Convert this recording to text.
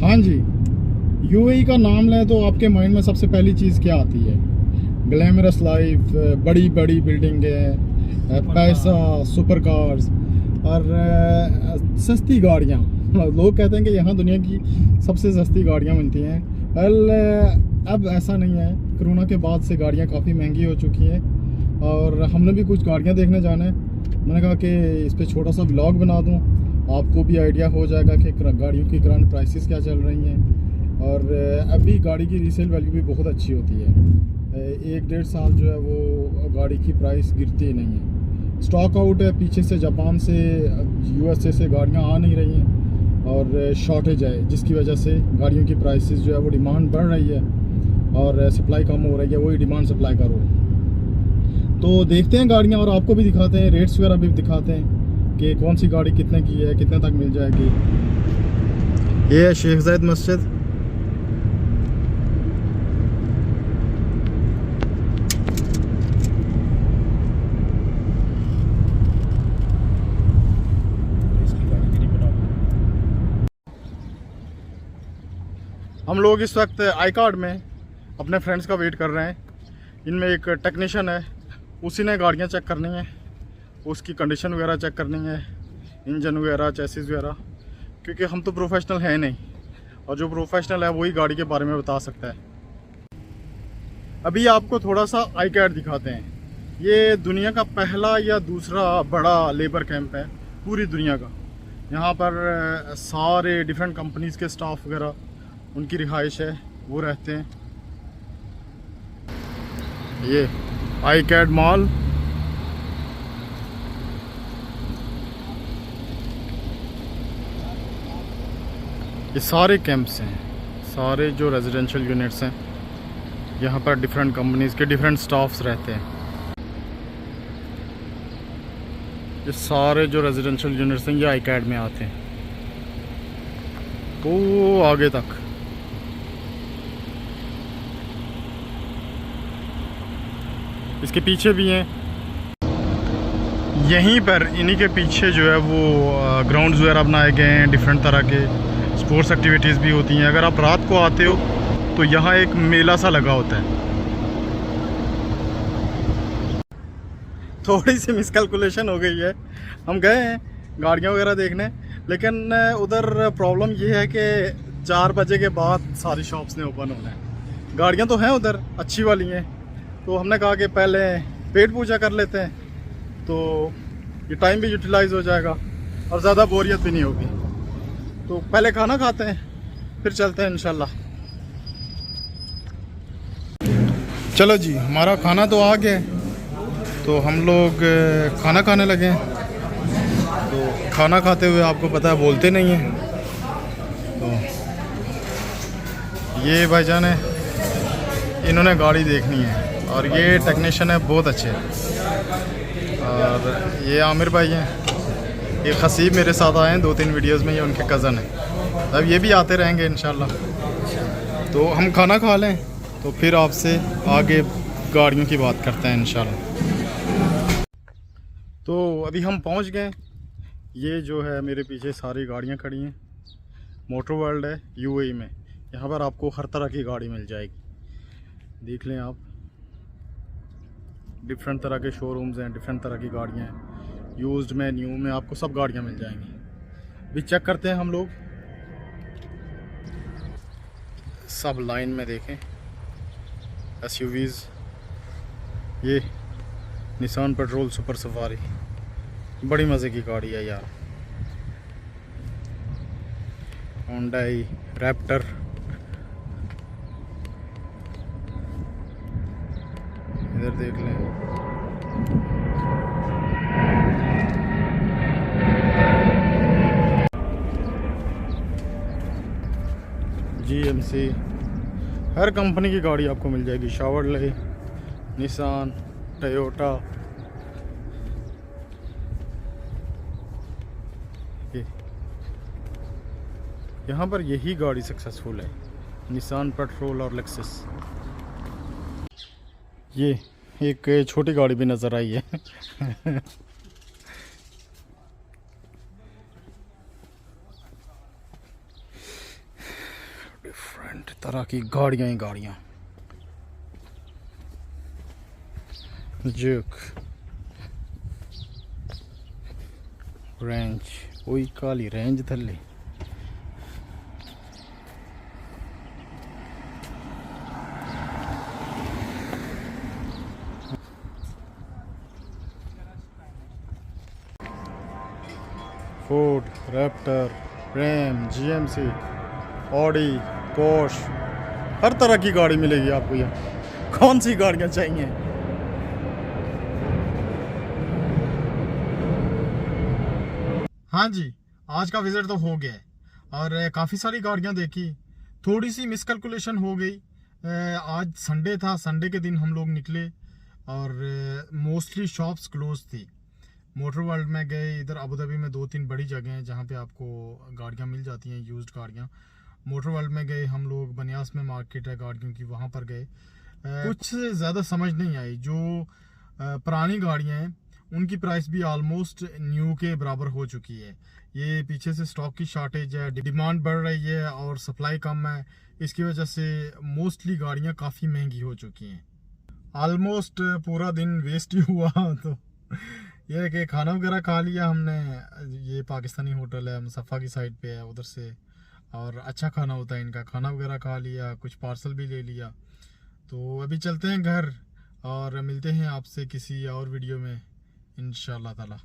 हाँ जी, यूएई का नाम लें तो आपके माइंड में सबसे पहली चीज़ क्या आती है? ग्लैमरस लाइफ, बड़ी बड़ी बिल्डिंगें, पैसा, सुपर कार्स और सस्ती गाड़ियाँ। लोग कहते हैं कि यहाँ दुनिया की सबसे सस्ती गाड़ियाँ मिलती हैं। अब ऐसा नहीं है। कोरोना के बाद से गाड़ियाँ काफ़ी महंगी हो चुकी हैं और हमने भी कुछ गाड़ियाँ देखने जाना है। मैंने कहा कि इस पर छोटा सा व्लॉग बना दूँ, आपको भी आइडिया हो जाएगा कि गाड़ियों की करंट प्राइसेस क्या चल रही हैं। और अभी गाड़ी की रीसेल वैल्यू भी बहुत अच्छी होती है। 1-1.5 साल जो है वो गाड़ी की प्राइस गिरती ही नहीं है। स्टॉक आउट है, पीछे से जापान से, यूएसए से गाड़ियाँ आ नहीं रही हैं और शॉर्टेज है, जिसकी वजह से गाड़ियों की प्राइसेस जो है वो डिमांड बढ़ रही है और सप्लाई कम हो रही है। वही डिमांड सप्लाई का रोल। तो देखते हैं गाड़ियाँ और आपको भी दिखाते हैं, रेट्स वगैरह भी दिखाते हैं कि कौन सी गाड़ी कितने की है, कितने तक मिल जाएगी। ये है शेख जायद मस्जिद। हम लोग इस वक्त आई कार्ड में अपने फ्रेंड्स का वेट कर रहे हैं। इनमें एक टेक्नीशियन है, उसी ने गाड़ियाँ चेक करनी है, उसकी कंडीशन वगैरह चेक करनी है, इंजन वगैरह, चेसिस वगैरह, क्योंकि हम तो प्रोफेशनल हैं नहीं और जो प्रोफेशनल है वही गाड़ी के बारे में बता सकता है। अभी आपको थोड़ा सा आई कार्ड दिखाते हैं। ये दुनिया का पहला या दूसरा बड़ा लेबर कैंप है पूरी दुनिया का। यहाँ पर सारे डिफरेंट कंपनीज़ के स्टाफ वगैरह, उनकी रिहाइश है, वो रहते हैं। ये आई कैड मॉल, ये सारे कैंप्स हैं, सारे जो रेजिडेंशियल यूनिट्स हैं, यहाँ पर डिफरेंट कंपनीज़ के डिफरेंट स्टाफ्स रहते हैं। ये सारे जो रेजिडेंशियल यूनिट्स हैं ये आई कैड में आते हैं, वो आगे तक। इसके पीछे भी हैं, यहीं पर इन्हीं के पीछे जो है वो ग्राउंड्स वगैरह बनाए गए हैं। डिफरेंट तरह के स्पोर्ट्स एक्टिविटीज़ भी होती हैं। अगर आप रात को आते हो तो यहाँ एक मेला सा लगा होता है। थोड़ी सी मिसकैलकुलेशन हो गई है। हम गए हैं गाड़ियाँ वगैरह देखने, लेकिन उधर प्रॉब्लम ये है कि 4 बजे के बाद सारी शॉप्स ने ओपन होना है। गाड़ियाँ तो हैं उधर, अच्छी वाली हैं, तो हमने कहा कि पहले पेट पूजा कर लेते हैं, तो ये टाइम भी यूटिलाइज हो जाएगा और ज़्यादा बोरियत भी नहीं होगी। तो पहले खाना खाते हैं, फिर चलते हैं इंशाल्लाह। चलो जी, हमारा खाना तो आ गया, तो हम लोग खाना खाने लगे हैं। तो खाना खाते हुए आपको पता है बोलते नहीं हैं। तो ये भाईजान है, इन्होंने गाड़ी देखनी है और ये टेक्नीशियन है, बहुत अच्छे। और ये आमिर भाई हैं, ये खसीब मेरे साथ आए हैं 2-3 वीडियोस में, ये उनके कज़न हैं। अब ये भी आते रहेंगे इंशाल्लाह। तो हम खाना खा लें तो फिर आपसे आगे गाड़ियों की बात करते हैं इंशाल्लाह। तो अभी हम पहुंच गए। ये जो है मेरे पीछे सारी गाड़ियां खड़ी हैं। मोटर वर्ल्ड है यूएई में, यहाँ पर आपको हर तरह की गाड़ी मिल जाएगी। देख लें आप, डिफरेंट तरह के शोरूम्स हैं, डिफरेंट तरह की गाड़ियाँ हैं, यूज्ड में, न्यू में, आपको सब गाड़ियाँ मिल जाएंगी। भी चेक करते हैं हम लोग, सब लाइन में देखें। एसयूवीज़, ये निसान पेट्रोल सुपर सफारी, बड़ी मज़े की गाड़ी है यार। होंडाई रैप्टर, इधर देख लें। जीएमसी, हर कंपनी की गाड़ी आपको मिल जाएगी। शावर्ले, निसान, टोयोटा। यहाँ पर यही गाड़ी सक्सेसफुल है, निसान पेट्रोल और लेक्सस। ये एक छोटी गाड़ी भी नज़र आई है। हर तरह की गाड़ियाँ ही गाड़ियाँ। जुक रेंज, वही काली रेंज थले। Ford, Raptor, Ram, GMC, Audi, Porsche, हर तरह की गाड़ी मिलेगी आपको यहाँ। कौन सी गाड़ियाँ चाहिए? हाँ जी, आज का विजिट तो हो गया है और काफ़ी सारी गाड़ियाँ देखी। थोड़ी सी मिसकैलकुलेशन हो गई। आज संडे था, संडे के दिन हम लोग निकले और मोस्टली शॉप्स क्लोज थी। मोटर वर्ल्ड में गए, इधर अबू धाबी में 2-3 बड़ी जगह हैं जहाँ पे आपको गाड़ियाँ मिल जाती हैं, यूज्ड गाड़ियाँ। मोटर वर्ल्ड में गए हम लोग, बनियास में मार्केट है गाड़ियों की, वहाँ पर गए। कुछ ज़्यादा समझ नहीं आई। जो पुरानी गाड़ियाँ हैं उनकी प्राइस भी ऑलमोस्ट न्यू के बराबर हो चुकी है। ये पीछे से स्टॉक की शॉर्टेज है, डिमांड बढ़ रही है और सप्लाई कम है। इसकी वजह से मोस्टली गाड़ियाँ काफ़ी महंगी हो चुकी हैं। ऑलमोस्ट पूरा दिन वेस्ट ही हुआ। तो ये है कि खाना वगैरह खा लिया हमने। ये पाकिस्तानी होटल है, मुसफ़ा की साइड पे है उधर से, और अच्छा खाना होता है इनका। खाना वगैरह खा लिया, कुछ पार्सल भी ले लिया। तो अभी चलते हैं घर और मिलते हैं आपसे किसी और वीडियो में इंशाअल्लाह ताला।